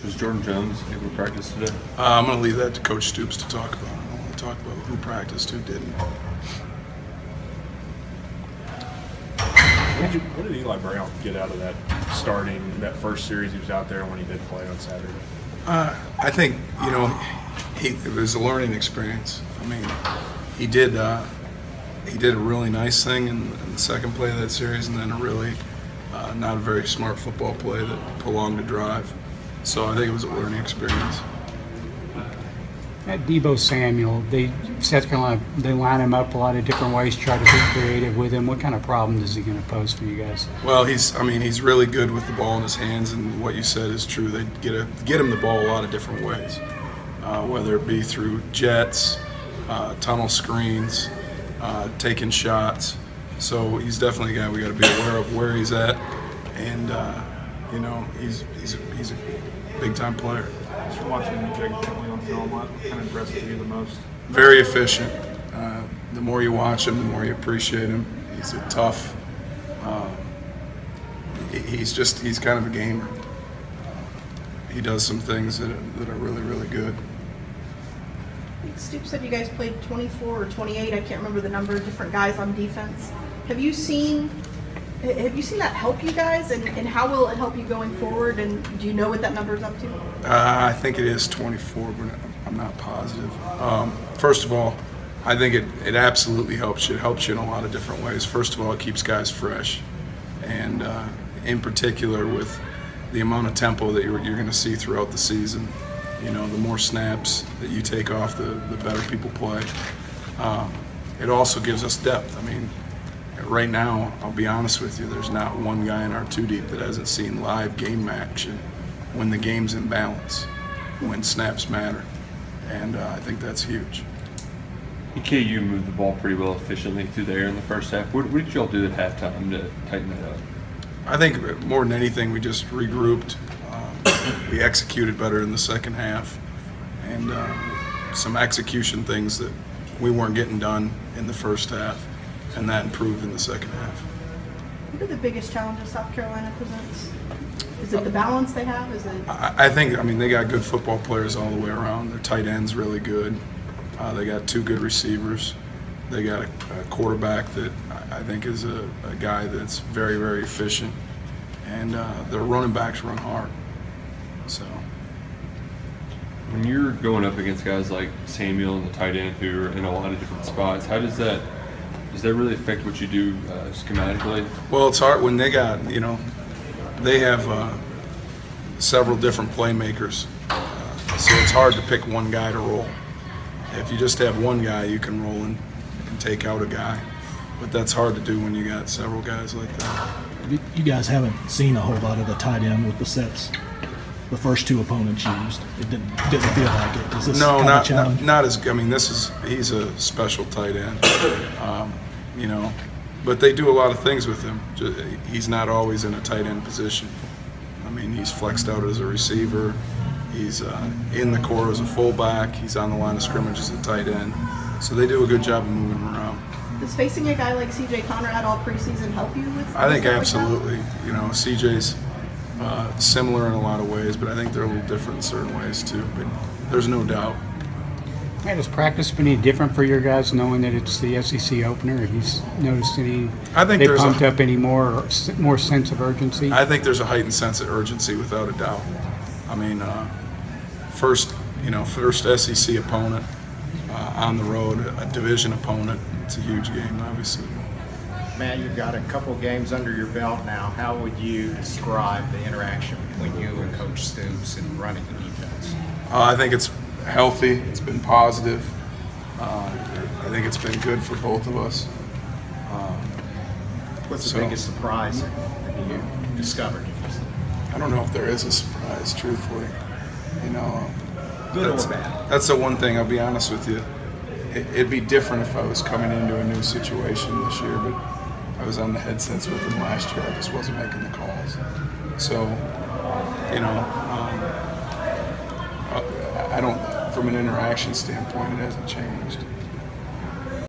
Was Jordan Jones able to practice today? I'm going to leave that to Coach Stoops to talk about. I don't want to talk about who practiced, who didn't. What did Eli Brown get out of that that first series he was out there when he did play on Saturday? I think, it was a learning experience. I mean, he did a really nice thing in the second play of that series, and then a really not a very smart football play that prolonged the drive. So I think it was a learning experience. At Deebo Samuel, South Carolina, they line him up a lot of different ways, try to be creative with him. What kind of problem is he going to pose for you guys? Well, he's really good with the ball in his hands, and what you said is true. They get him the ball a lot of different ways, whether it be through jets, tunnel screens, taking shots. So he's definitely a guy we got to be aware of where he's at, and he's a big-time player. Just watching Jake Bentley on film, what kind of impressed you the most? Very efficient. The more you watch him, the more you appreciate him. He's a tough. He's kind of a gamer. He does some things that are really, really good. Stoops said you guys played 24 or 28. I can't remember the number of different guys on defense. Have you seen that help you guys, and how will it help you going forward? And do you know what that number is up to? I think it is 24, but I'm not positive. First of all, I think it absolutely helps you. It helps you in a lot of different ways. First of all, it keeps guys fresh, and in particular with the amount of tempo that you're going to see throughout the season. The more snaps that you take off, the better people play. It also gives us depth. I mean, right now, I'll be honest with you, there's not one guy in our two deep that hasn't seen live game action when the game's in balance, when snaps matter, and I think that's huge. EKU moved the ball pretty well efficiently through the air in the first half. What did y'all do at halftime to tighten that up? I think more than anything, we just regrouped. We executed better in the second half, and some execution things that we weren't getting done in the first half, and that improved in the second half. What are the biggest challenges South Carolina presents? Is it the balance they have? Is it? I think they got good football players all the way around. Their tight end's really good. They got two good receivers. They got a quarterback that I think is a guy that's very, very efficient, and their running backs run hard. So, when you're going up against guys like Samuel and the tight end who are in a lot of different spots, how does that really affect what you do schematically? Well, it's hard when they got, they have several different playmakers, so it's hard to pick one guy to roll. If you just have one guy, you can roll and take out a guy, but that's hard to do when you got several guys like that. You guys haven't seen a whole lot of the tight end with the sets the first two opponents used. It didn't feel like it. Is this no, kind of a challenge? not as. I mean, he's a special tight end, but they do a lot of things with him. He's not always in a tight end position. I mean, he's flexed out as a receiver. He's in the core as a fullback. He's on the line of scrimmage as a tight end. So they do a good job of moving him around. Does facing a guy like C.J. Conrad all preseason help you with? I think absolutely. C.J.'s similar in a lot of ways, but I think they're a little different in certain ways too. But there's no doubt. Has practice been any different for your guys, knowing that it's the SEC opener? Have you noticed any? I think they pumped up any more sense of urgency? I think there's a heightened sense of urgency, without a doubt. I mean, first SEC opponent on the road, a division opponent. It's a huge game, obviously. Matt, you've got a couple games under your belt now. How would you describe the interaction between you and Coach Stoops in running the defense? I think it's healthy. It's been positive. I think it's been good for both of us. What's the biggest surprise that you discovered? I don't know if there is a surprise, truthfully. Good or bad? That's the one thing, I'll be honest with you. It'd be different if I was coming into a new situation this year, but I was on the headsets with him last year. I just wasn't making the calls. So, I don't, from an interaction standpoint, it hasn't changed.